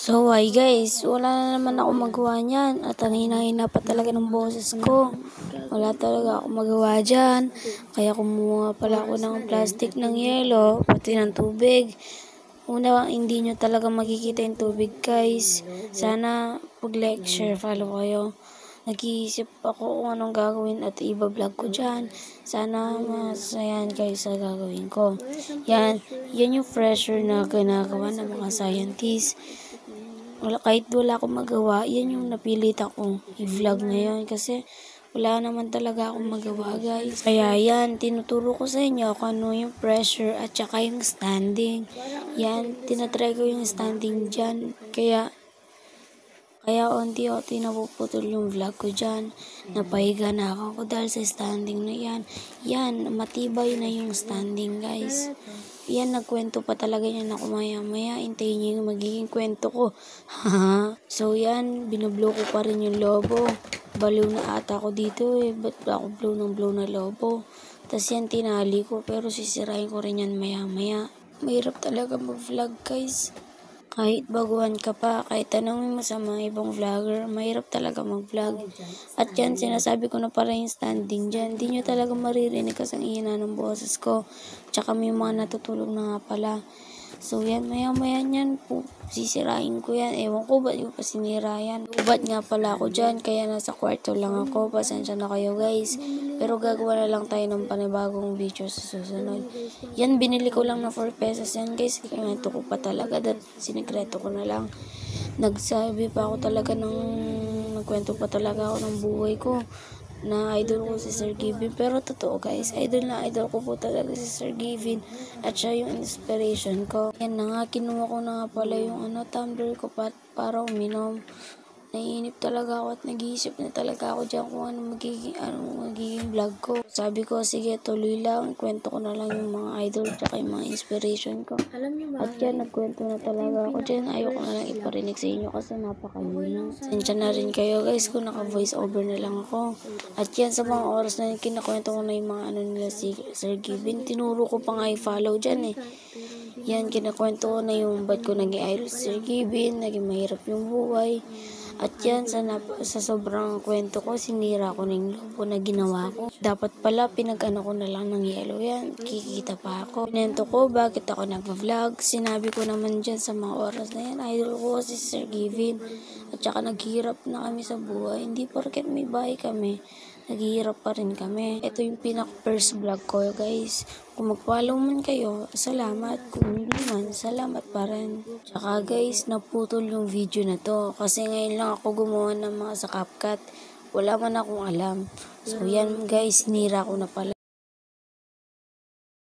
So hi guys, wala na naman ako magawa niyan at ang hina pa talaga ng boses ko. Wala talaga ako magawa dyan. Kaya kumuha pala ako ng plastic ng yelo, pati ng tubig. Una, hindi nyo talaga makikita yung tubig guys. Sana pag like, share, follow kayo. Nag-iisip ako kung anong gagawin at iba-vlog ko dyan. Sana masayan kayo sa gagawin ko. Yan yung pressure na ginagawa ng mga scientists. Kahit wala akong magawa, yan yung napilit akong i-vlog ngayon kasi wala naman talaga akong magawa guys. Kaya yan, tinuturo ko sa inyo kung ano yung pressure at saka yung standing. Yan, tinatry ko yung standing dyan. Kaya unti-unti napuputol yung vlog ko dyan. Napahiga na ako dahil sa standing na yan. Yan, matibay na yung standing guys. Yan, nagkwento pa talaga yan ako maya-maya. Hintayin niyo yung magiging kwento ko. So yan, binublow ko pa rin yung lobo. Baliw na ata ako dito eh. Ba't ba ako blow na lobo? Tas yan, tinali ko. Pero sisirain ko rin yan maya-maya. Mahirap talaga mag-vlog guys. Kahit baguhan ka pa, kahit tanongin mo sa mga ibang vlogger, mahirap talaga mag-vlog. At yan, sinasabi ko na para yung standing dyan. Hindi nyo talaga maririnig kasi ang ihina ng boses ko. Tsaka may mga natutulog na nga pala. So yan, maya-maya yan po. Sisirain ko yan. Ewan ko ba't yung pasinira yan. Ubat nga pala ako dyan, kaya nasa kwarto lang ako. Pasensya na kayo guys. Pero gagawa na lang tayo ng panibagong video sa susunod. Yan, binili ko lang na 4 pesos yan guys. Kaya ko pa talaga. Sinigreto ko na lang. Nagkwento pa talaga ako ng buhay ko. Na idol ko si Sir Gavin. Pero totoo guys, idol ko po talaga si Sir Gavin. At siya yung inspiration ko. Yan na nga, kinuha ko na nga pala yung tumbler ko para uminom. Naiinip talaga ako at nag-iisip na talaga ako dyan kung anong magiging vlog ko. Sabi ko, sige, tuloy lang. Kwento ko na lang yung mga idol at yung mga inspiration ko. At yan, nagkwento na talaga ako dyan. Ayoko na lang iparinig sa inyo kasi napakahina. Sensya na rin kayo guys kung naka-voice over na lang ako. At yan, sa mga oras na yun, kinakwento ko na yung mga nila si Sir Gavin. Tinuro ko pa nga i-follow dyan eh. Yan, kinakwento ko na yung ba't ko naging idol si Sir Gavin, naging mahirap yung buhay. At yan, sa sobrang kwento ko, sinira ko ng lobo na ginawa ko. Dapat pala, pinag-ano ko na lang ng yelo yan. Kikita pa ako. Pinento ko, bakit ako nagpa-vlog. Sinabi ko naman dyan sa mga oras na yan, idol ko si Sir Gavin. At saka naghihirap na kami sa buhay. Hindi porket may bahay kami, naghihirap pa rin kami. Ito yung pinaka-first vlog ko guys. Kung mag-follow man kayo, salamat. Kung hindi man, salamat pa rin. Tsaka guys, naputol yung video na to. Kasi ngayon lang ako gumawa ng mga sa CapCut. Wala man akong alam. So yan guys, sinira ko na pala.